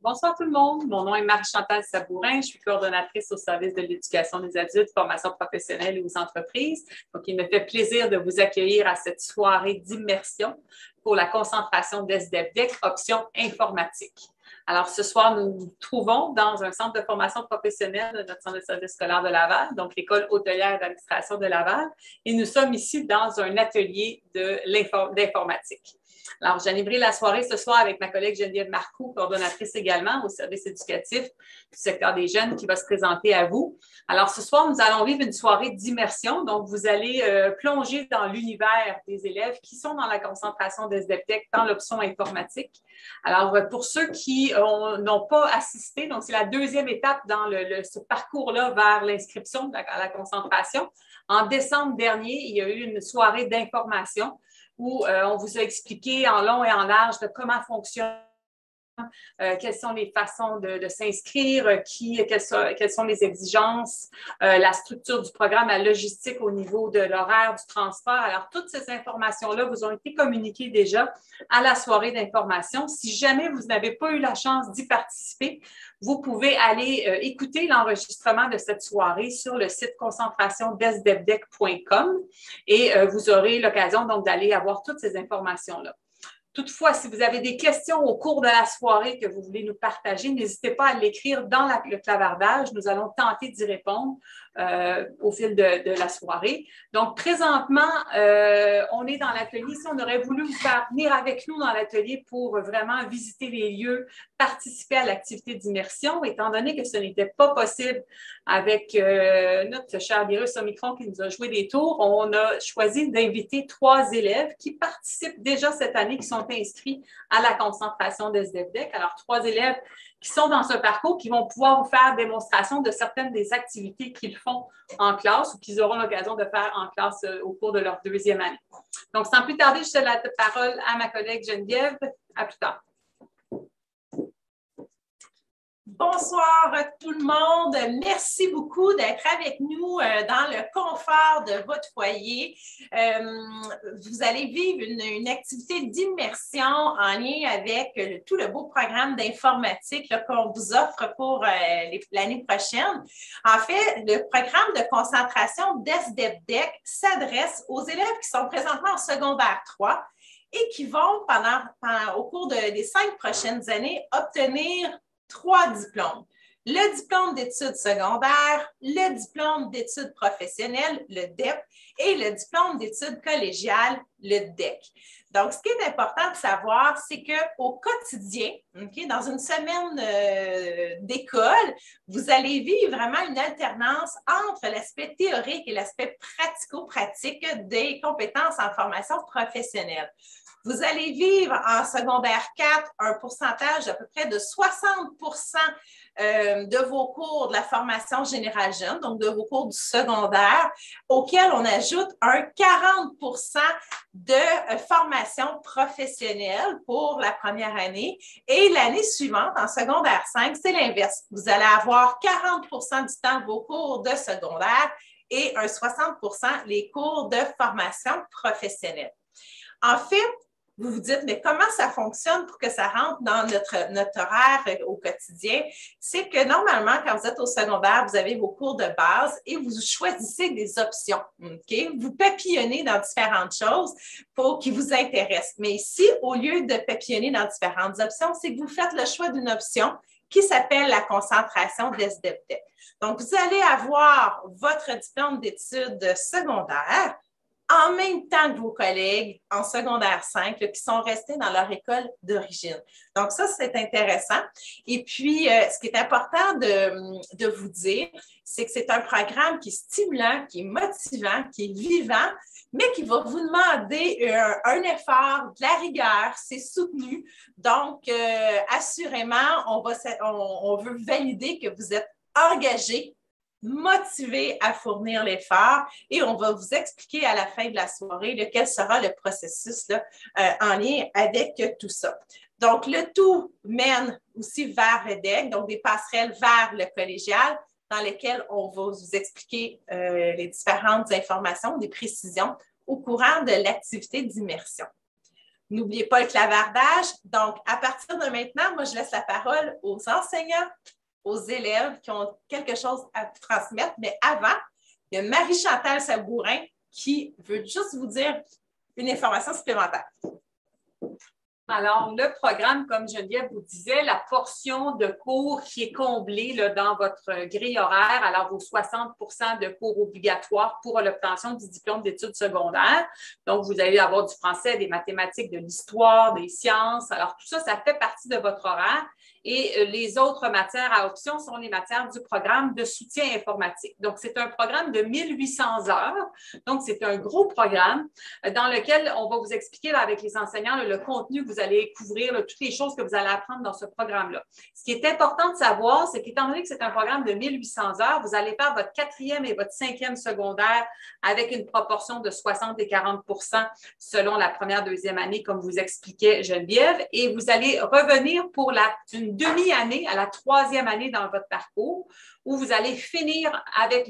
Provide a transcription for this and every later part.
Bonsoir tout le monde. Mon nom est Marie-Chantal Sabourin. Je suis coordonnatrice au service de l'éducation des adultes, formation professionnelle et aux entreprises. Donc, il me fait plaisir de vous accueillir à cette soirée d'immersion pour la concentration d'SDEPDEC, option informatique. Alors, ce soir, nous nous trouvons dans un centre de formation professionnelle de notre centre de service scolaire de Laval, donc l'École hôtelière d'administration de Laval, et nous sommes ici dans un atelier d'informatique. Alors, j'animerai la soirée ce soir avec ma collègue Geneviève Marcoux, coordonnatrice également au service éducatif du secteur des jeunes, qui va se présenter à vous. Alors, ce soir, nous allons vivre une soirée d'immersion. Donc, vous allez plonger dans l'univers des élèves qui sont dans la concentration d'SDEPDEC dans l'option informatique. Alors, pour ceux qui n'ont pas assisté, donc c'est la deuxième étape dans ce parcours-là vers l'inscription à la concentration. En décembre dernier, il y a eu une soirée d'information où on vous a expliqué en long et en large de comment fonctionne, quelles sont les façons de s'inscrire, quelles sont les exigences, la structure du programme, la logistique au niveau de l'horaire du transport. Alors, toutes ces informations-là vous ont été communiquées déjà à la soirée d'information. Si jamais vous n'avez pas eu la chance d'y participer, vous pouvez aller écouter l'enregistrement de cette soirée sur le site concentration.sdepdec.com et vous aurez l'occasion donc d'aller avoir toutes ces informations-là. Toutefois, si vous avez des questions au cours de la soirée que vous voulez nous partager, n'hésitez pas à l'écrire dans le clavardage. Nous allons tenter d'y répondre au fil de la soirée. Donc, présentement, on est dans l'atelier. Si on aurait voulu vous faire venir avec nous dans l'atelier pour vraiment visiter les lieux, participer à l'activité d'immersion, étant donné que ce n'était pas possible avec notre cher virus Omicron qui nous a joué des tours, on a choisi d'inviter 3 élèves qui participent déjà cette année, qui sont inscrits à la concentration de SDEPDEC. Alors, 3 élèves qui sont dans ce parcours, qui vont pouvoir vous faire démonstration de certaines des activités qu'ils font en classe ou qu'ils auront l'occasion de faire en classe au cours de leur 2e année. Donc, sans plus tarder, je cède la parole à ma collègue Geneviève. À plus tard. Bonsoir tout le monde. Merci beaucoup d'être avec nous dans le confort de votre foyer. Vous allez vivre une activité d'immersion en lien avec tout le beau programme d'informatique qu'on vous offre pour l'année prochaine. En fait, le programme de concentration d'SDEPDEC s'adresse aux élèves qui sont présentement en secondaire 3 et qui vont, au cours des 5 prochaines années, obtenir 3 diplômes. Le diplôme d'études secondaires, le diplôme d'études professionnelles, le DEP, et le diplôme d'études collégiales, le DEC. Donc, ce qui est important de savoir, c'est qu'au quotidien, dans une semaine d'école, vous allez vivre vraiment une alternance entre l'aspect théorique et l'aspect pratico-pratique des compétences en formation professionnelle. Vous allez vivre en secondaire 4 un pourcentage d'à peu près de 60% de vos cours de la formation générale jeune, donc de vos cours du secondaire, auquel on ajoute un 40% de formation professionnelle pour la première année. Et l'année suivante, en secondaire 5, c'est l'inverse. Vous allez avoir 40% du temps vos cours de secondaire et un 60% les cours de formation professionnelle. En fait, vous vous dites, mais comment ça fonctionne pour que ça rentre dans notre horaire au quotidien? C'est que normalement, quand vous êtes au secondaire, vous avez vos cours de base et vous choisissez des options. Okay? Vous papillonnez dans différentes choses qui vous intéressent. Mais ici, au lieu de papillonner dans différentes options, c'est que vous faites le choix d'une option qui s'appelle la concentration d'SDEPDEC. Donc, vous allez avoir votre diplôme d'études secondaires en même temps que vos collègues en secondaire 5 qui sont restés dans leur école d'origine. Donc, ça, c'est intéressant. Et puis, ce qui est important de vous dire, c'est que c'est un programme qui est stimulant, qui est motivant, qui est vivant, mais qui va vous demander un effort, de la rigueur, c'est soutenu. Donc, assurément, on veut valider que vous êtes engagé, motivé à fournir l'effort et on va vous expliquer à la fin de la soirée quel sera le processus en lien avec tout ça. Donc, le tout mène aussi vers le DEC, donc des passerelles vers le collégial dans lesquelles on va vous expliquer les différentes informations, des précisions au courant de l'activité d'immersion. N'oubliez pas le clavardage. Donc, à partir de maintenant, moi, je laisse la parole aux enseignants, aux élèves qui ont quelque chose à transmettre. Mais avant, il y a Marie-Chantal Sabourin qui veut juste vous dire une information supplémentaire. Alors, le programme, comme Geneviève vous disait, la portion de cours qui est comblée là, dans votre grille horaire, alors vos 60 de cours obligatoires pour l'obtention du diplôme d'études secondaires. Donc, vous allez avoir du français, des mathématiques, de l'histoire, des sciences. Alors, tout ça, ça fait partie de votre horaire. Et les autres matières à option sont les matières du programme de soutien informatique. Donc, c'est un programme de 1800 heures. Donc, c'est un gros programme dans lequel on va vous expliquer là, avec les enseignants le contenu que vous allez couvrir, là, toutes les choses que vous allez apprendre dans ce programme-là. Ce qui est important de savoir, c'est qu'étant donné que c'est un programme de 1800 heures, vous allez faire votre 4e et votre 5e secondaire avec une proportion de 60 et 40 selon la première, deuxième année, comme vous expliquait Geneviève. Et vous allez revenir pour une demi-année à la 3e année dans votre parcours où vous allez finir avec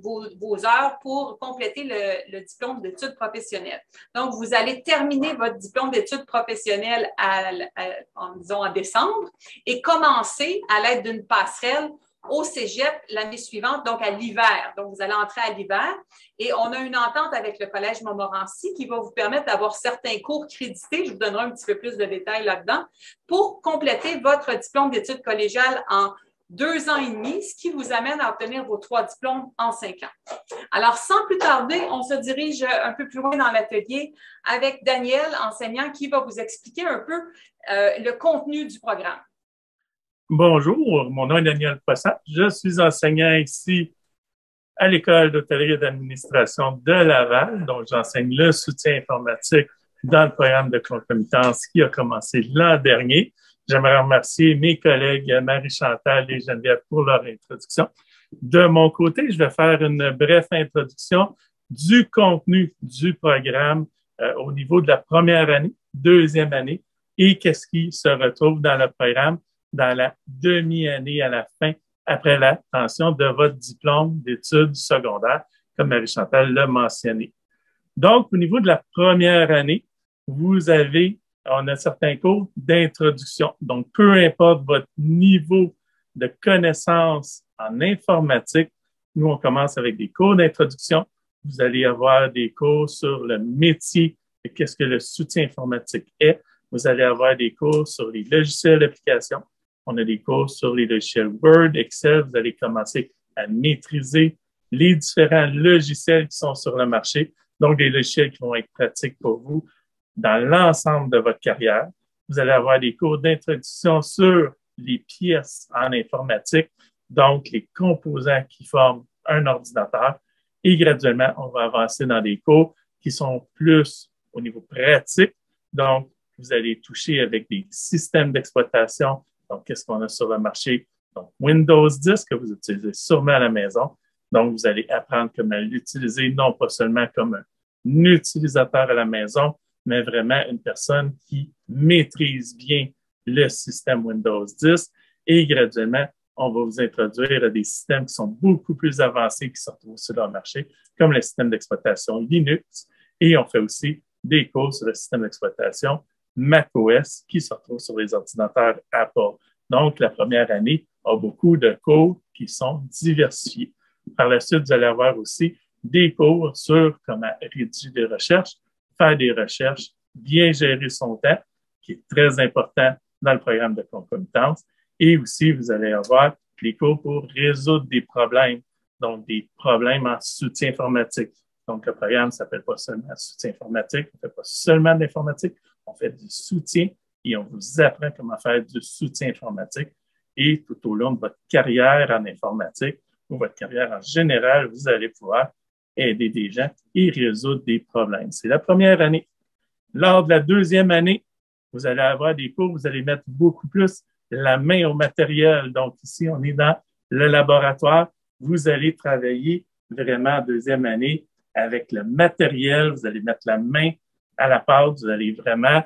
vos heures pour compléter le diplôme d'études professionnelles. Donc, vous allez terminer votre diplôme d'études professionnelles en décembre et commencer à l'aide d'une passerelle au cégep l'année suivante, donc à l'hiver. Donc, vous allez entrer à l'hiver et on a une entente avec le Collège Montmorency qui va vous permettre d'avoir certains cours crédités, je vous donnerai un petit peu plus de détails là-dedans, pour compléter votre diplôme d'études collégiales en 2 ans et demi, ce qui vous amène à obtenir vos 3 diplômes en 5 ans. Alors, sans plus tarder, on se dirige un peu plus loin dans l'atelier avec Daniel, enseignant, qui va vous expliquer un peu le contenu du programme. Bonjour, mon nom est Daniel Poissat. Je suis enseignant ici à l'École d'hôtellerie et d'administration de Laval, donc j'enseigne le soutien informatique dans le programme de concomitance qui a commencé l'an dernier. J'aimerais remercier mes collègues Marie-Chantal et Geneviève pour leur introduction. De mon côté, je vais faire une brève introduction du contenu du programme au niveau de la première année, deuxième année et qu'est-ce qui se retrouve dans le programme dans la demi-année à la fin, après l'obtention de votre diplôme d'études secondaires, comme Marie-Chantal l'a mentionné. Donc, au niveau de la première année, on a certains cours d'introduction. Donc, peu importe votre niveau de connaissance en informatique, nous, on commence avec des cours d'introduction. Vous allez avoir des cours sur le métier et qu'est-ce que le soutien informatique est. Vous allez avoir des cours sur les logiciels d'application. On a des cours sur les logiciels Word, Excel. Vous allez commencer à maîtriser les différents logiciels qui sont sur le marché. Donc, des logiciels qui vont être pratiques pour vous dans l'ensemble de votre carrière. Vous allez avoir des cours d'introduction sur les pièces en informatique, donc les composants qui forment un ordinateur. Et graduellement, on va avancer dans des cours qui sont plus au niveau pratique. Donc, vous allez toucher avec des systèmes d'exploitation. Donc, qu'est-ce qu'on a sur le marché? Donc, Windows 10 que vous utilisez sûrement à la maison. Donc, vous allez apprendre comment l'utiliser, non pas seulement comme un utilisateur à la maison, mais vraiment une personne qui maîtrise bien le système Windows 10. Et graduellement, on va vous introduire à des systèmes qui sont beaucoup plus avancés qui se retrouvent sur le marché, comme le système d'exploitation Linux. Et on fait aussi des cours sur le système d'exploitation macOS qui se retrouve sur les ordinateurs Apple. Donc, la première année a beaucoup de cours qui sont diversifiés. Par la suite, vous allez avoir aussi des cours sur comment rédiger des recherches, faire des recherches, bien gérer son temps, qui est très important dans le programme de concomitance. Et aussi, vous allez avoir des cours pour résoudre des problèmes, donc des problèmes en soutien informatique. Donc, le programme ne s'appelle pas seulement soutien informatique, on ne fait pas seulement de l'informatique, on fait du soutien et on vous apprend comment faire du soutien informatique. Et tout au long de votre carrière en informatique ou votre carrière en général, vous allez pouvoir aider des gens et résoudre des problèmes. C'est la première année. Lors de la deuxième année, vous allez avoir des cours, vous allez mettre beaucoup plus la main au matériel. Donc ici, on est dans le laboratoire. Vous allez travailler vraiment en deuxième année avec le matériel. Vous allez mettre la main à la pâte. Vous allez vraiment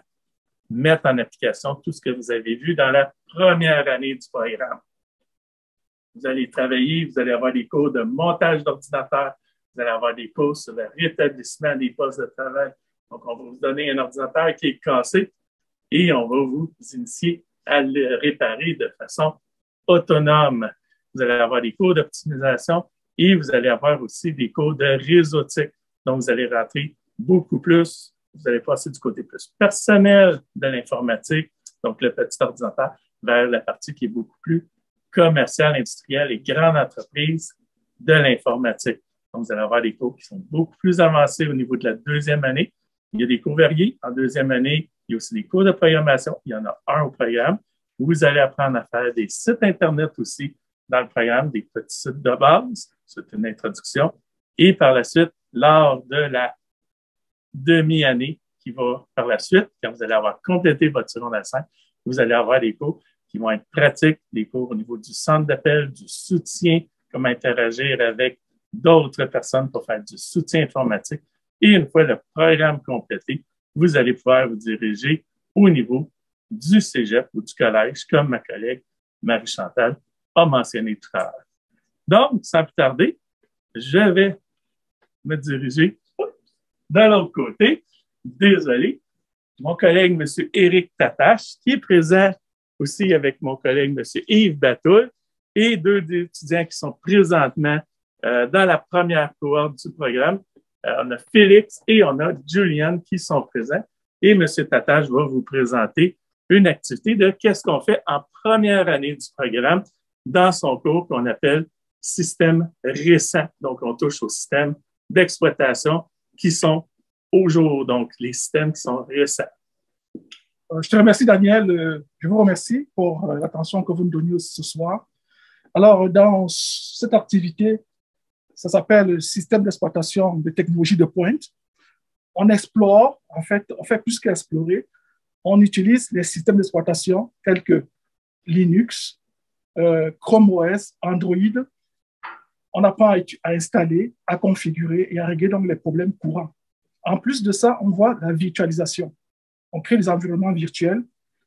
mettre en application tout ce que vous avez vu dans la première année du programme. Vous allez travailler, vous allez avoir des cours de montage d'ordinateur, vous allez avoir des cours sur le rétablissement des postes de travail Donc, on va vous donner un ordinateur qui est cassé et on va vous initier à le réparer de façon autonome. Vous allez avoir des cours d'optimisation et vous allez avoir aussi des cours de réseautique. Donc, vous allez rentrer beaucoup plus, vous allez passer du côté plus personnel de l'informatique, donc le petit ordinateur, vers la partie qui est beaucoup plus commerciale, industrielle et grande entreprise de l'informatique. Donc, vous allez avoir des cours qui sont beaucoup plus avancés au niveau de la deuxième année. Il y a des cours variés. En deuxième année, il y a aussi des cours de programmation. Il y en a un au programme. Vous allez apprendre à faire des sites Internet aussi dans le programme, des petits sites de base. C'est une introduction. Et par la suite, lors de la demi-année qui va par la suite, quand vous allez avoir complété votre secondaire 5, vous allez avoir des cours qui vont être pratiques, des cours au niveau du centre d'appel, du soutien, comment interagir avec d'autres personnes pour faire du soutien informatique. Et une fois le programme complété, vous allez pouvoir vous diriger au niveau du cégep ou du collège, comme ma collègue Marie-Chantal a mentionné tout à l'heure. Donc, sans plus tarder, je vais me diriger de l'autre côté. Désolé. Mon collègue, M. Éric Tatache, qui est présent aussi avec mon collègue, M. Yves Batoul, et deux étudiants qui sont présentement dans la première cohorte du programme. On a Félix et on a Juliane qui sont présents. Et M. Tatache va vous présenter une activité de qu'est-ce qu'on fait en première année du programme dans son cours qu'on appelle système récent. Donc, on touche aux systèmes d'exploitation qui sont au jour, donc les systèmes qui sont récents. Je te remercie, Daniel. Je vous remercie pour l'attention que vous nous donnez ce soir. Alors, dans cette activité, ça s'appelle le système d'exploitation de technologies de pointe. On explore, en fait, on fait plus qu'explorer. On utilise les systèmes d'exploitation tels que Linux, Chrome OS, Android. On apprend à installer, à configurer et à régler donc les problèmes courants. En plus de ça, on voit la virtualisation. On crée des environnements virtuels.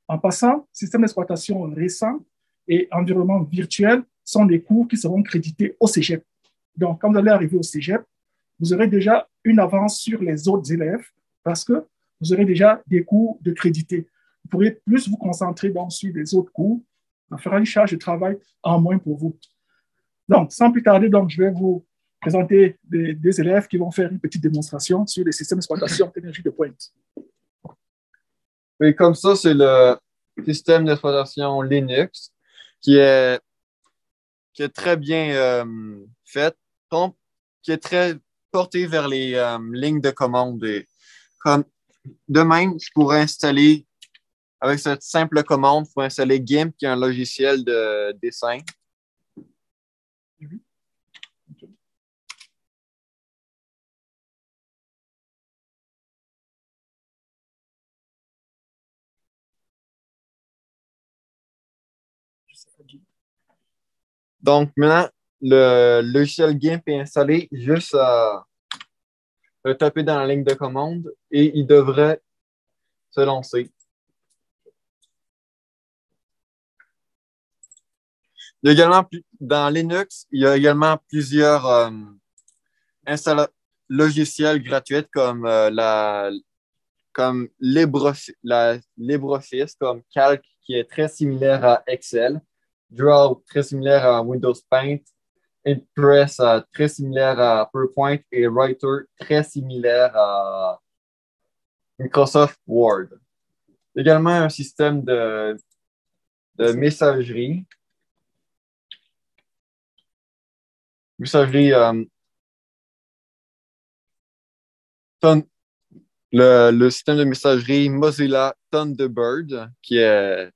En passant, système d'exploitation récent et environnement virtuel sont des cours qui seront crédités au cégep. Donc, quand vous allez arriver au cégep, vous aurez déjà une avance sur les autres élèves parce que vous aurez déjà des cours de crédité. Vous pourrez plus vous concentrer donc, sur les autres cours. Ça fera une charge de travail en moins pour vous. Donc, sans plus tarder, donc, je vais vous présenter des élèves qui vont faire une petite démonstration sur les systèmes d'exploitation d'énergie de pointe. Oui, comme ça, c'est le système d'exploitation Linux qui est très bien fait, qui est très porté vers les lignes de commande. Et de même, je pourrais installer, avec cette simple commande, je pourrais installer GIMP, qui est un logiciel de dessin. Donc, maintenant, le logiciel GIMP est installé, juste à le taper dans la ligne de commande et il devrait se lancer. Il y a également, dans Linux, il y a également plusieurs logiciels gratuits comme LibreOffice, comme Calc, qui est très similaire à Excel, Draw, très similaire à Windows Paint, Impress, très similaire à PowerPoint, et Writer, très similaire à Microsoft Word. Également un système de messagerie. Le système de messagerie Mozilla Thunderbird, qui est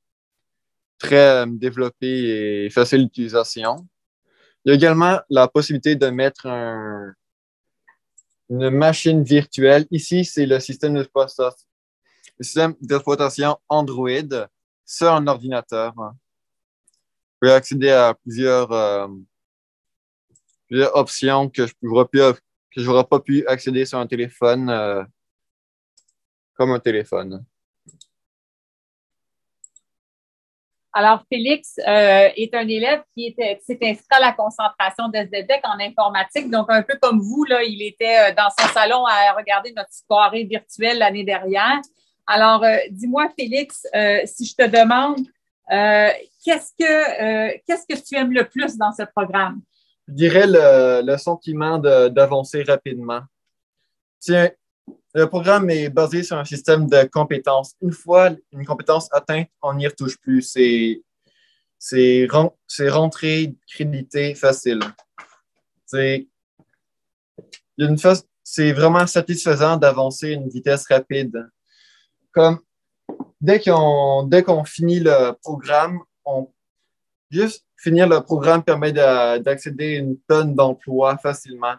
très développé et facile d'utilisation. Il y a également la possibilité de mettre une machine virtuelle. Ici, c'est le système d'exploitation Android sur un ordinateur. Vous pouvez accéder à plusieurs options que je n'aurais pas pu accéder sur un téléphone comme un téléphone. Alors, Félix est un élève qui s'est inscrit à la concentration de SDDEC en informatique. Donc, un peu comme vous, là, il était dans son salon à regarder notre soirée virtuelle l'année dernière. Alors, dis-moi, Félix, si je te demande, qu'est-ce que tu aimes le plus dans ce programme? Je dirais le sentiment d'avancer rapidement. Tiens, le programme est basé sur un système de compétences. Une fois une compétence atteinte, on n'y retouche plus. C'est rentré, crédité, facile. C'est c'est vraiment satisfaisant d'avancer à une vitesse rapide. Comme dès qu'on finit le programme, juste finir le programme permet d'accéder à une tonne d'emplois facilement.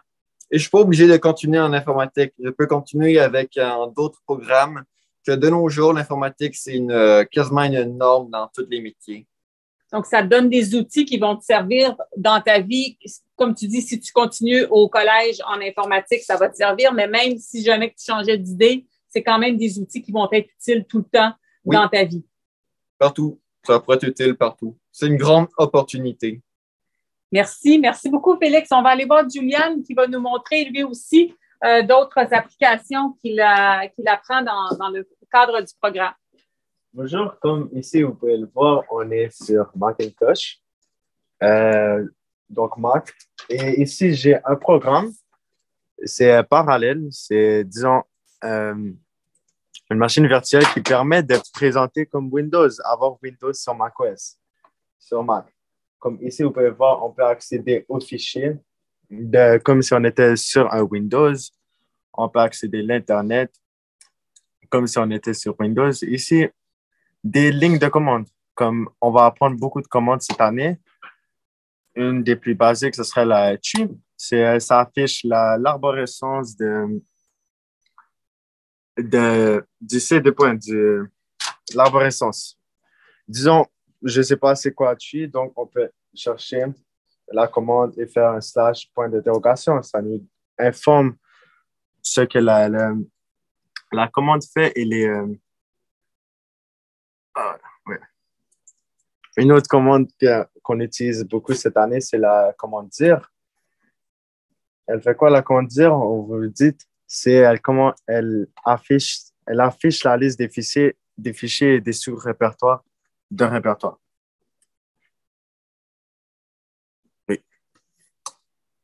Et je ne suis pas obligé de continuer en informatique. Je peux continuer avec d'autres programmes que de nos jours, l'informatique, c'est quasiment une norme dans tous les métiers. Donc, ça te donne des outils qui vont te servir dans ta vie. Comme tu dis, si tu continues au collège en informatique, ça va te servir, mais même si jamais tu changeais d'idée, c'est quand même des outils qui vont être utiles tout le temps dans ta vie. Partout. Ça pourrait être utile partout. C'est une grande opportunité. Merci. Merci beaucoup, Félix. On va aller voir Julian qui va nous montrer lui aussi d'autres applications qu'il apprend dans le cadre du programme. Bonjour, comme ici vous pouvez le voir, on est sur Macintosh, donc Mac. Et ici j'ai un programme, c'est parallèle, c'est disons une machine virtuelle qui permet de présenter comme Windows, avoir Windows sur macOS, sur Mac. Comme ici vous pouvez voir, on peut accéder aux fichiers comme si on était sur un Windows. On peut accéder à l'Internet comme si on était sur Windows. Ici, des lignes de commande, comme on va apprendre beaucoup de commandes cette année. Une des plus basiques, ce serait la tree. Ça affiche l'arborescence du C de point, de l'arborescence. Disons, je ne sais pas c'est quoi tree, donc on peut chercher la commande et faire un slash point d'interrogation. Ça nous informe ce que la commande fait et les... ouais. Une autre commande qu'on utilise beaucoup cette année, c'est la commande dire. Elle fait quoi la commande dire? On vous le dit, comment elle affiche la liste des fichiers et des sous-répertoires d'un répertoire. Oui.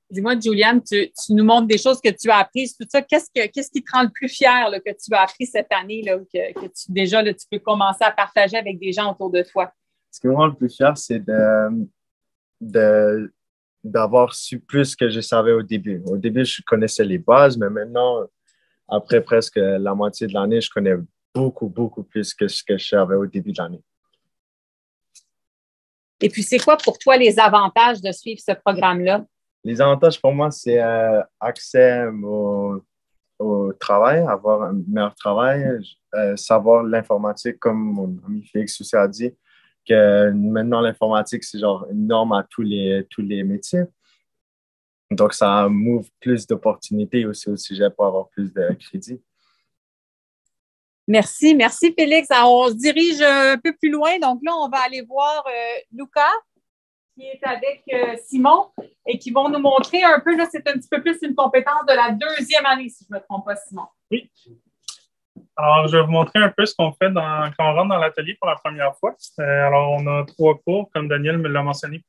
Dis-moi, Juliane, tu nous montres des choses que tu as apprises, tout ça. Qu'est-ce qui te rend le plus fier là, que tu as appris cette année, là, que tu peux commencer à partager avec des gens autour de toi? Ce qui me rend le plus fier, c'est d'avoir su plus que je savais au début. Au début, je connaissais les bases, mais maintenant, après presque la moitié de l'année, je connais beaucoup, beaucoup plus que ce que je savais au début de l'année. Et puis, c'est quoi pour toi les avantages de suivre ce programme-là? Les avantages pour moi, c'est accès au travail, avoir un meilleur travail, savoir l'informatique, comme mon ami Félix aussi a dit, que maintenant l'informatique, c'est genre une norme à tous les métiers. Donc, ça m'ouvre plus d'opportunités aussi au sujet pour avoir plus de crédit. Merci, merci Félix. Alors, on se dirige un peu plus loin. Donc là, on va aller voir Lucas, qui est avec Simon, et qui vont nous montrer un peu, là, c'est un petit peu plus une compétence de la deuxième année, si je ne me trompe pas, Simon. Oui. Alors, je vais vous montrer un peu ce qu'on fait quand on rentre dans l'atelier pour la première fois. Alors, on a 3 cours, comme Daniel me l'a mentionné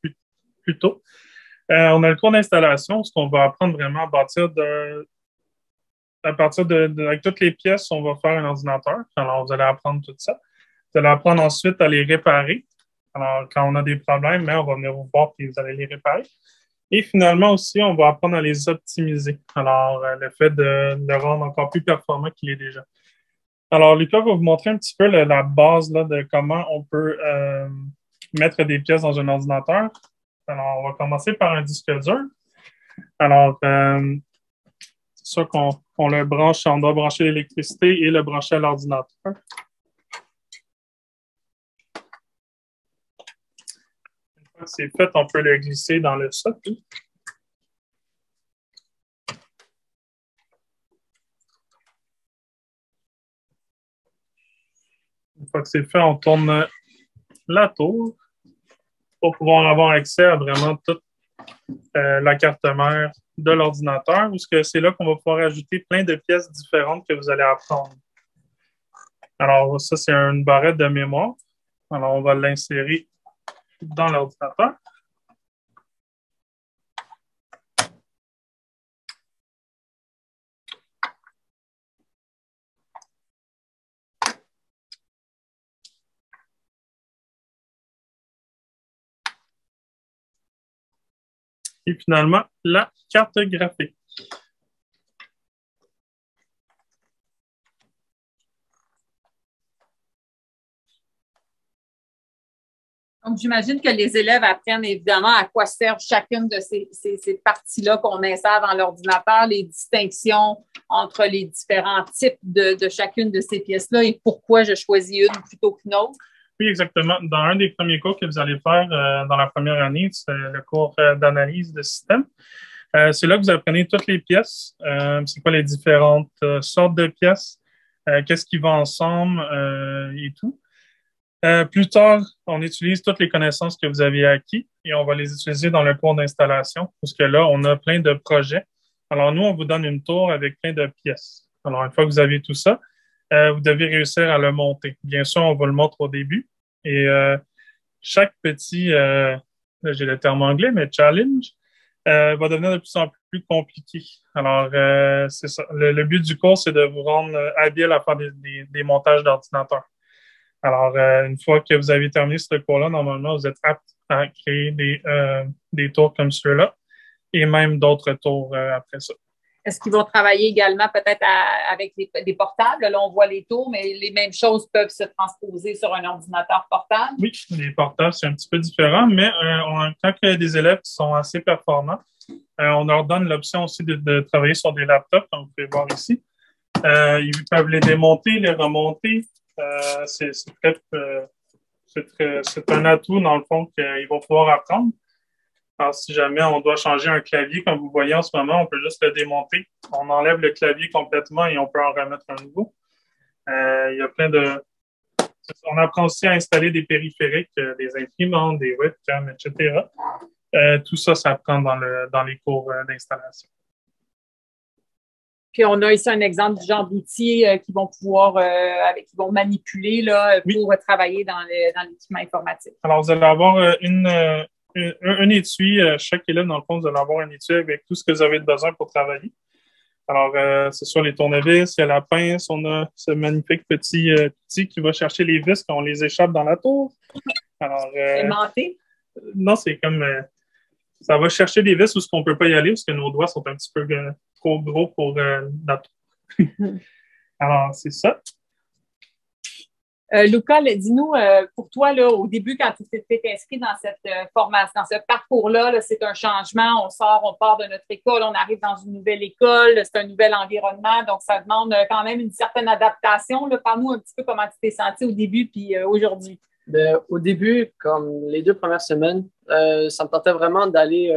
plus tôt. On a le cours d'installation, ce qu'on va apprendre vraiment à partir avec toutes les pièces, on va faire un ordinateur. Alors, vous allez apprendre tout ça. Vous allez apprendre ensuite à les réparer. Alors, quand on a des problèmes, on va venir vous voir et vous allez les réparer. Et finalement aussi, on va apprendre à les optimiser. Alors, le fait de le rendre encore plus performant qu'il est déjà. Alors, Lucas va vous montrer un petit peu la base là, de comment on peut mettre des pièces dans un ordinateur. Alors, on va commencer par un disque dur. Alors, c'est sûr qu'on le branche, on doit brancher l'électricité et le brancher à l'ordinateur. Une fois que c'est fait, on peut le glisser dans le socle. Une fois que c'est fait, on tourne la tour pour pouvoir avoir accès à vraiment toute la carte mère de l'ordinateur, parce que c'est là qu'on va pouvoir ajouter plein de pièces différentes que vous allez apprendre. Alors, ça, c'est une barrette de mémoire. Alors, on va l'insérer dans l'ordinateur. Et finalement, la carte graphique. Donc, j'imagine que les élèves apprennent évidemment à quoi servent chacune de ces parties-là qu'on insère dans l'ordinateur, les distinctions entre les différents types de chacune de ces pièces-là et pourquoi je choisis une plutôt qu'une autre. Oui, exactement. Dans un des premiers cours que vous allez faire dans la première année, c'est le cours d'analyse de système. C'est là que vous apprenez toutes les pièces. C'est quoi les différentes sortes de pièces, qu'est-ce qui va ensemble et tout. Plus tard, on utilise toutes les connaissances que vous avez acquis et on va les utiliser dans le cours d'installation parce que là, on a plein de projets. Alors, nous, on vous donne une tour avec plein de pièces. Alors, une fois que vous avez tout ça, vous devez réussir à le monter. Bien sûr, on vous le montre au début et chaque petit, là, j'ai le terme anglais, mais challenge, va devenir de plus en plus compliqué. Alors, c'est ça. Le but du cours, c'est de vous rendre habile à faire des montages d'ordinateur. Alors, une fois que vous avez terminé ce cours-là, normalement, vous êtes apte à créer des tours comme ceux-là et même d'autres tours après ça. Est-ce qu'ils vont travailler également peut-être avec des portables? Là, on voit les tours, mais les mêmes choses peuvent se transposer sur un ordinateur portable? Oui, les portables, c'est un petit peu différent, mais quand il y a des élèves qui sont assez performants, on leur donne l'option aussi de travailler sur des laptops, comme vous pouvez voir ici. Ils peuvent les démonter, les remonter. C'est un atout, dans le fond, qu'ils vont pouvoir apprendre. Alors, si jamais on doit changer un clavier, comme vous voyez en ce moment, on peut juste le démonter. On enlève le clavier complètement et on peut en remettre un nouveau. Il y a plein de... On apprend aussi à installer des périphériques, des imprimantes, des webcams, etc. Tout ça s'apprend dans les cours d'installation. Puis on a ici un exemple du genre d'outils qui vont pouvoir, qui vont manipuler là, pour travailler dans l'équipement informatique. Alors, vous allez avoir un étui, chaque élève, dans le fond, vous allez avoir un étui avec tout ce que vous avez besoin pour travailler. Alors, c'est sur les tournevis, il y a la pince, on a ce magnifique petit outil qui va chercher les vis quand on les échappe dans la tour. Alors, aimanté? Non, c'est comme... ça va chercher les vis où on ne peut pas y aller parce que nos doigts sont un petit peu trop gros pour la tour. Alors, c'est ça. Luca, dis-nous, pour toi, là, au début, quand tu t'es inscrit dans cette formation, dans ce parcours-là, là, c'est un changement. On part de notre école, on arrive dans une nouvelle école, c'est un nouvel environnement, donc ça demande quand même une certaine adaptation. Parle-nous un petit peu comment tu t'es senti au début puis aujourd'hui. Au début, comme les 2 premières semaines, ça me tentait vraiment d'aller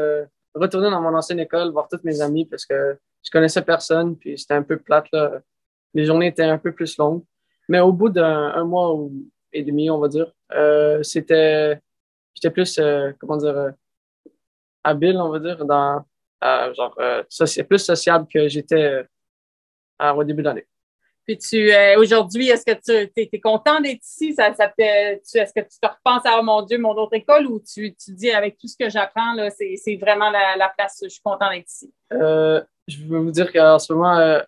retourner dans mon ancienne école, voir tous mes amis parce que je connaissais personne, puis c'était un peu plate, là. Les journées étaient un peu plus longues. Mais au bout d'un mois et demi, on va dire, j'étais plus, habile, on va dire, dans, c'est plus sociable que j'étais au début de l'année. Puis aujourd'hui, est-ce que tu es content d'être ici? Est-ce que tu te repenses à mon Dieu, mon autre école, ou tu dis avec tout ce que j'apprends, là, c'est vraiment la place, je suis content d'être ici? Je veux vous dire qu'en ce moment,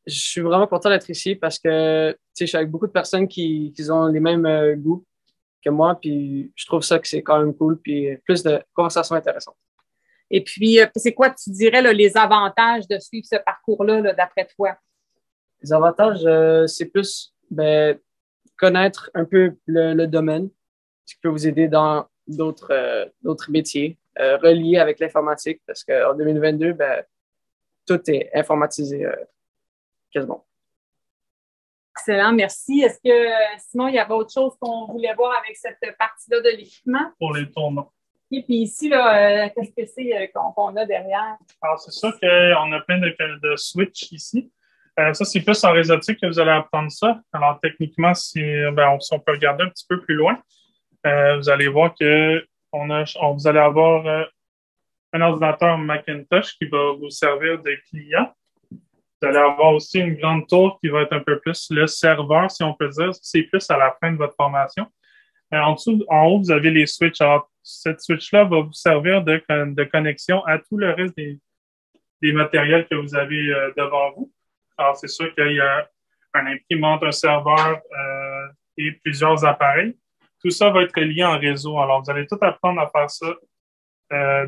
je suis vraiment content d'être ici parce que je suis avec beaucoup de personnes qui ont les mêmes goûts que moi, puis je trouve ça que c'est quand même cool, puis plus de conversations intéressantes. Et puis, c'est quoi, tu dirais, là, les avantages de suivre ce parcours-là, là, d'après toi? Les avantages, c'est plus connaître un peu le domaine, ce qui peut vous aider dans d'autres métiers reliés avec l'informatique, parce qu'en 2022, tout est informatisé quasiment. Excellent, merci. Est-ce que, sinon, il y avait autre chose qu'on voulait voir avec cette partie-là de l'équipement? Pour les tournants. Et puis ici, là, qu'est-ce que c'est qu'on a derrière? Alors, c'est sûr qu'on a plein de switches ici. Ça, c'est plus en réseautique que vous allez apprendre ça. Alors, techniquement, si on peut regarder un petit peu plus loin, Vous allez voir que vous allez avoir un ordinateur Macintosh qui va vous servir de client. Vous allez avoir aussi une grande tour qui va être un peu plus le serveur, si on peut dire. C'est plus à la fin de votre formation. En haut, vous avez les switches. Alors, cette switch-là va vous servir de connexion à tout le reste des matériels que vous avez devant vous. Alors, c'est sûr qu'il y a un imprimante, un serveur et plusieurs appareils. Tout ça va être lié en réseau. Alors, vous allez tout apprendre à faire ça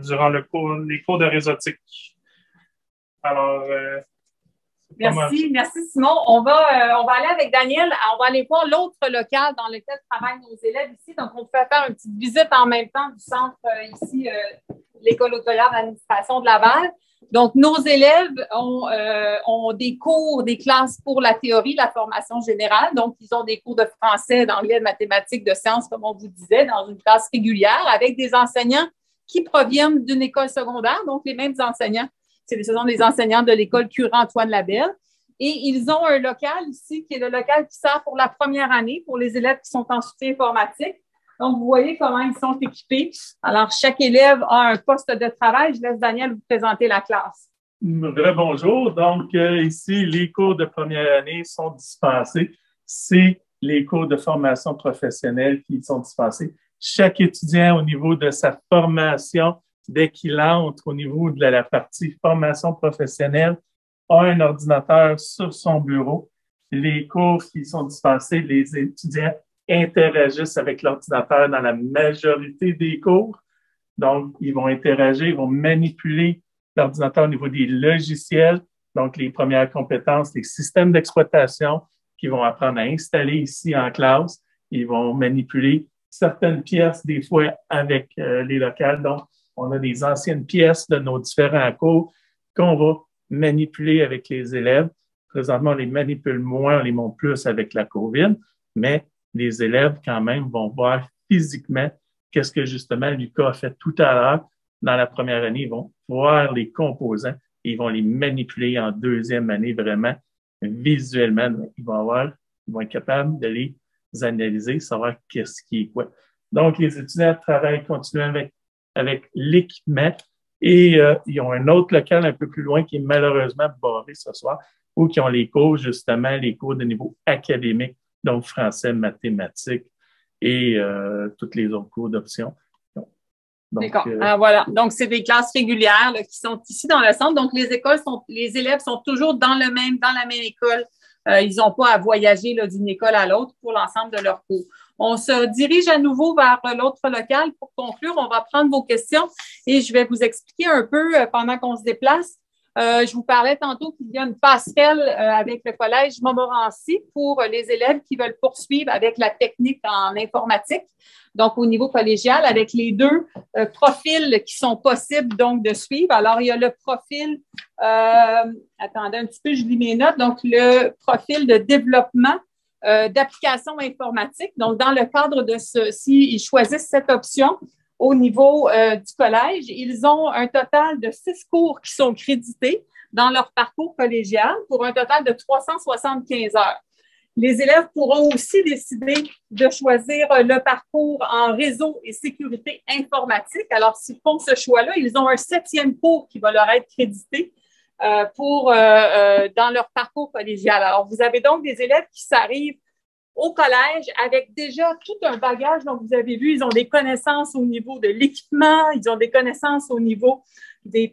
durant les cours de réseautique. Alors, merci Simon. On va aller avec Daniel. On va aller voir l'autre local dans lequel travaillent nos élèves ici. Donc, on peut faire une petite visite en même temps du centre ici, l'École hôtelière d'administration de Laval. Donc, nos élèves ont des cours, des classes pour la théorie, la formation générale. Donc, ils ont des cours de français, d'anglais, de mathématiques, de sciences, comme on vous disait, dans une classe régulière avec des enseignants qui proviennent d'une école secondaire, donc les mêmes enseignants. Ce sont des enseignants de l'école Curé-Antoine Labelle. Et ils ont un local ici qui est le local qui sert pour la première année pour les élèves qui sont en soutien informatique. Donc, vous voyez comment ils sont équipés. Alors, chaque élève a un poste de travail. Je laisse Daniel vous présenter la classe. Bonjour. Donc, ici, les cours de première année sont dispensés. C'est les cours de formation professionnelle qui sont dispensés. Chaque étudiant, au niveau de sa formation, dès qu'il entre au niveau de la partie formation professionnelle, a un ordinateur sur son bureau. Les cours qui sont dispensés, les étudiants interagissent avec l'ordinateur dans la majorité des cours. Donc, ils vont interagir, ils vont manipuler l'ordinateur au niveau des logiciels, donc les premières compétences, les systèmes d'exploitation qu'ils vont apprendre à installer ici en classe. Ils vont manipuler certaines pièces, des fois avec les locales. Donc, on a des anciennes pièces de nos différents cours qu'on va manipuler avec les élèves. Présentement, on les manipule moins, on les montre plus avec la COVID, mais les élèves, quand même, vont voir physiquement qu'est-ce que, justement, Lucas a fait tout à l'heure. Dans la première année, ils vont voir les composants et ils vont les manipuler en deuxième année, vraiment, visuellement. Ils vont être capables de les analyser, savoir qu'est-ce qui est quoi. Donc, les étudiants travaillent continuellement avec l'équipement et ils ont un autre local un peu plus loin qui est malheureusement barré ce soir, où ils ont les cours, justement, les cours de niveau académique, donc français, mathématiques et tous les autres cours d'options. D'accord. Voilà. Donc, c'est des classes régulières là, qui sont ici dans le centre. Donc, les élèves sont toujours dans la même école. Ils n'ont pas à voyager là, d'une école à l'autre pour l'ensemble de leurs cours. On se dirige à nouveau vers l'autre local. Pour conclure, on va prendre vos questions et je vais vous expliquer un peu pendant qu'on se déplace. Je vous parlais tantôt qu'il y a une passerelle avec le collège Montmorency pour les élèves qui veulent poursuivre avec la technique en informatique, donc au niveau collégial, avec les deux profils qui sont possibles donc de suivre. Alors, il y a le profil, attendez un petit peu, je lis mes notes, donc le profil de développement d'applications informatiques. Donc, dans le cadre de ceci, ils choisissent cette option. Au niveau du collège, ils ont un total de 6 cours qui sont crédités dans leur parcours collégial pour un total de 375 heures. Les élèves pourront aussi décider de choisir le parcours en réseau et sécurité informatique. Alors, s'ils font ce choix-là, ils ont un 7e cours qui va leur être crédité dans leur parcours collégial. Alors, vous avez donc des élèves qui s'arrivent au collège avec déjà tout un bagage. Donc, vous avez vu, ils ont des connaissances au niveau de l'équipement, ils ont des connaissances au niveau des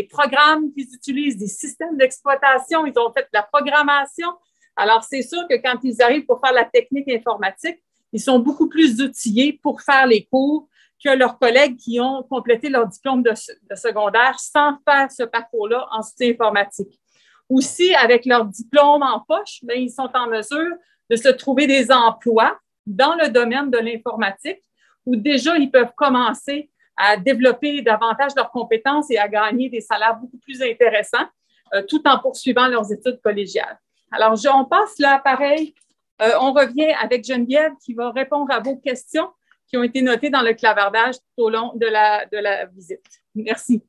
programmes qu'ils utilisent, des systèmes d'exploitation, ils ont fait de la programmation. Alors, c'est sûr que quand ils arrivent pour faire la technique informatique, ils sont beaucoup plus outillés pour faire les cours que leurs collègues qui ont complété leur diplôme de secondaire sans faire ce parcours-là en soutien informatique. Aussi, avec leur diplôme en poche, bien, ils sont en mesure de se trouver des emplois dans le domaine de l'informatique où déjà ils peuvent commencer à développer davantage leurs compétences et à gagner des salaires beaucoup plus intéressants tout en poursuivant leurs études collégiales. Alors, on passe là, pareil, on revient avec Geneviève qui va répondre à vos questions qui ont été notées dans le clavardage tout au long de la visite. Merci.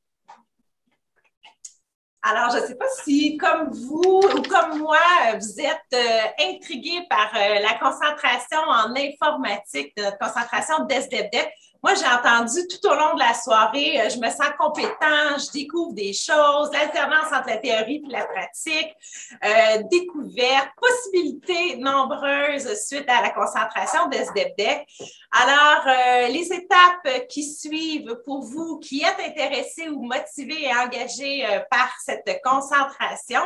Alors, je ne sais pas si, comme vous ou comme moi, vous êtes intrigués par la concentration en informatique, de notre concentration d'SDEPDEC. Moi, j'ai entendu tout au long de la soirée, je me sens compétent, je découvre des choses, l'alternance entre la théorie et la pratique, découverte, possibilités nombreuses suite à la concentration d'SDEPDEC. Alors, les étapes qui suivent pour vous qui êtes intéressés ou motivés et engagés par cette concentration,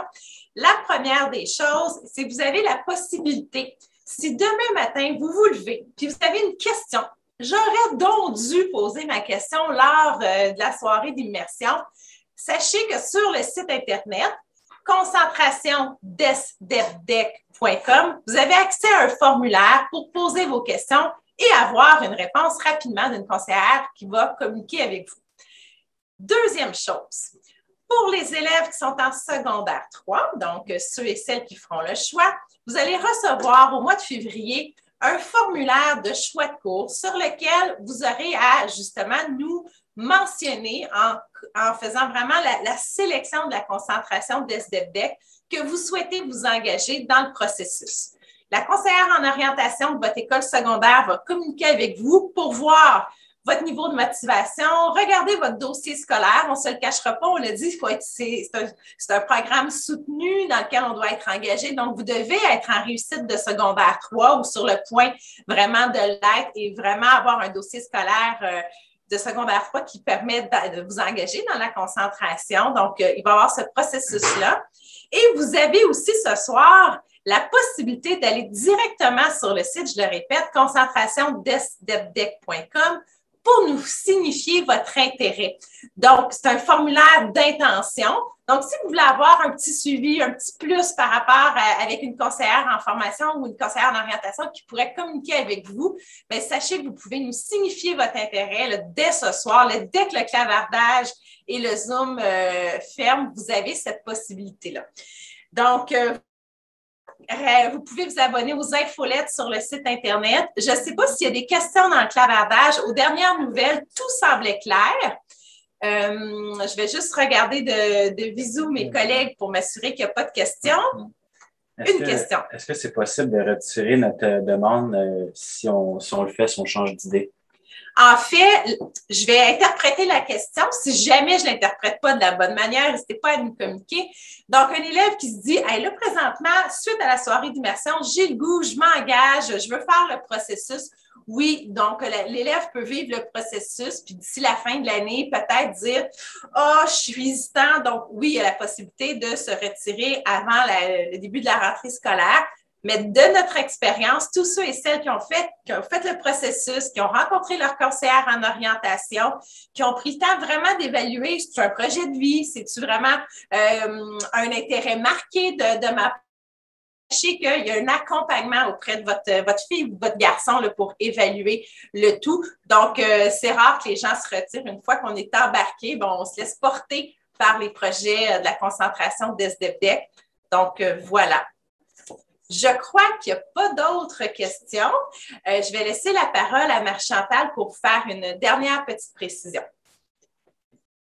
la première des choses, c'est que vous avez la possibilité, si demain matin, vous vous levez, puis vous avez une question, j'aurais donc dû poser ma question lors de la soirée d'immersion. Sachez que sur le site Internet, concentrationdesdepdec.com, vous avez accès à un formulaire pour poser vos questions et avoir une réponse rapidement d'une conseillère qui va communiquer avec vous. Deuxième chose, pour les élèves qui sont en secondaire 3, donc ceux et celles qui feront le choix, vous allez recevoir au mois de février un formulaire de choix de cours sur lequel vous aurez à justement nous mentionner en faisant vraiment la sélection de la concentration d'SDEPDEC que vous souhaitez vous engager dans le processus. La conseillère en orientation de votre école secondaire va communiquer avec vous pour voir votre niveau de motivation, regardez votre dossier scolaire, on ne se le cachera pas, on l'a dit, c'est un programme soutenu dans lequel on doit être engagé, donc vous devez être en réussite de secondaire 3 ou sur le point vraiment de l'être et vraiment avoir un dossier scolaire de secondaire 3 qui permet de vous engager dans la concentration. Donc, il va y avoir ce processus-là. Et vous avez aussi ce soir la possibilité d'aller directement sur le site, je le répète, concentrationdesdepdec.com pour nous signifier votre intérêt. Donc, c'est un formulaire d'intention. Donc, si vous voulez avoir un petit suivi, un petit plus par rapport avec une conseillère en formation ou une conseillère en orientation qui pourrait communiquer avec vous, bien, sachez que vous pouvez nous signifier votre intérêt là, dès ce soir, là, dès que le clavardage et le Zoom ferment, vous avez cette possibilité-là. Donc, vous pouvez vous abonner aux infolettes sur le site Internet. Je ne sais pas s'il y a des questions dans le clavardage. Aux dernières nouvelles, tout semblait clair. Je vais juste regarder de visu mes collègues pour m'assurer qu'il n'y a pas de questions. Question. Est-ce que c'est possible de retirer notre demande si on le fait, si on change d'idée? En fait, je vais interpréter la question. Si jamais je ne l'interprète pas de la bonne manière, n'hésitez pas à nous communiquer. Donc, un élève qui se dit, hey, là, présentement, suite à la soirée d'immersion, j'ai le goût, je m'engage, je veux faire le processus. Oui, donc l'élève peut vivre le processus, puis d'ici la fin de l'année, peut-être dire « Ah, je suis hésitant ». Donc, oui, il y a la possibilité de se retirer avant le début de la rentrée scolaire. Mais de notre expérience, tous ceux et celles qui ont fait le processus, qui ont rencontré leur conseillère en orientation, qui ont pris le temps vraiment d'évaluer, c'est un projet de vie, c'est-tu vraiment un intérêt marqué de ma part? Sachez qu'il y a un accompagnement auprès de votre fille ou votre garçon là, pour évaluer le tout. Donc, c'est rare que les gens se retirent une fois qu'on est embarqué. Bon, on se laisse porter par les projets de la concentration d'SDEPDEC. Donc, voilà. Je crois qu'il n'y a pas d'autres questions. Je vais laisser la parole à Marie-Chantal pour faire une dernière petite précision.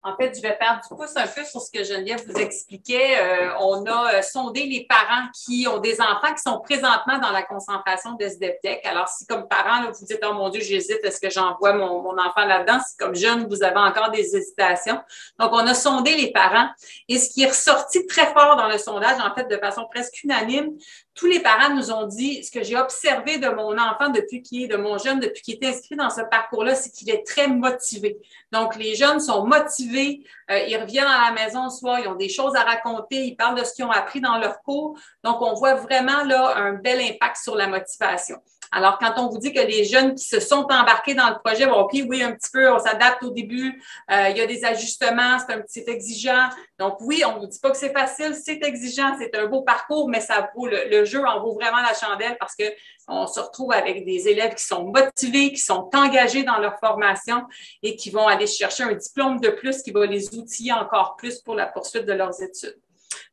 En fait, je vais faire du pouce un peu sur ce que Geneviève vous expliquait. On a sondé les parents qui ont des enfants qui sont présentement dans la concentration d'SDEPDEC. Alors, si comme parent, là, vous dites « Oh mon Dieu, j'hésite, est-ce que j'envoie mon enfant là-dedans? » Si comme jeune, vous avez encore des hésitations. Donc, on a sondé les parents. Et ce qui est ressorti très fort dans le sondage, en fait, de façon presque unanime, tous les parents nous ont dit, ce que j'ai observé de mon enfant de mon jeune depuis qu'il est inscrit dans ce parcours-là, c'est qu'il est très motivé. Donc, les jeunes sont motivés, ils reviennent à la maison le soir, ils ont des choses à raconter, ils parlent de ce qu'ils ont appris dans leur cours. Donc, on voit vraiment là un bel impact sur la motivation. Alors, quand on vous dit que les jeunes qui se sont embarqués dans le projet, bon, OK, oui, un petit peu, on s'adapte au début, il y a des ajustements, c'est exigeant. Donc, oui, on ne vous dit pas que c'est facile, c'est exigeant, c'est un beau parcours, mais ça vaut le jeu en vaut vraiment la chandelle parce qu'on se retrouve avec des élèves qui sont motivés, qui sont engagés dans leur formation et qui vont aller chercher un diplôme de plus qui va les outiller encore plus pour la poursuite de leurs études.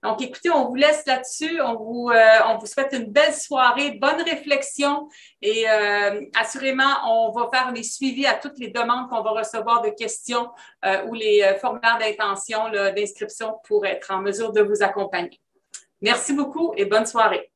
Donc, écoutez, on vous laisse là-dessus. On vous souhaite une belle soirée, bonne réflexion et assurément, on va faire les suivis à toutes les demandes qu'on va recevoir de questions ou les formulaires d'intention, d'inscription pour être en mesure de vous accompagner. Merci beaucoup et bonne soirée.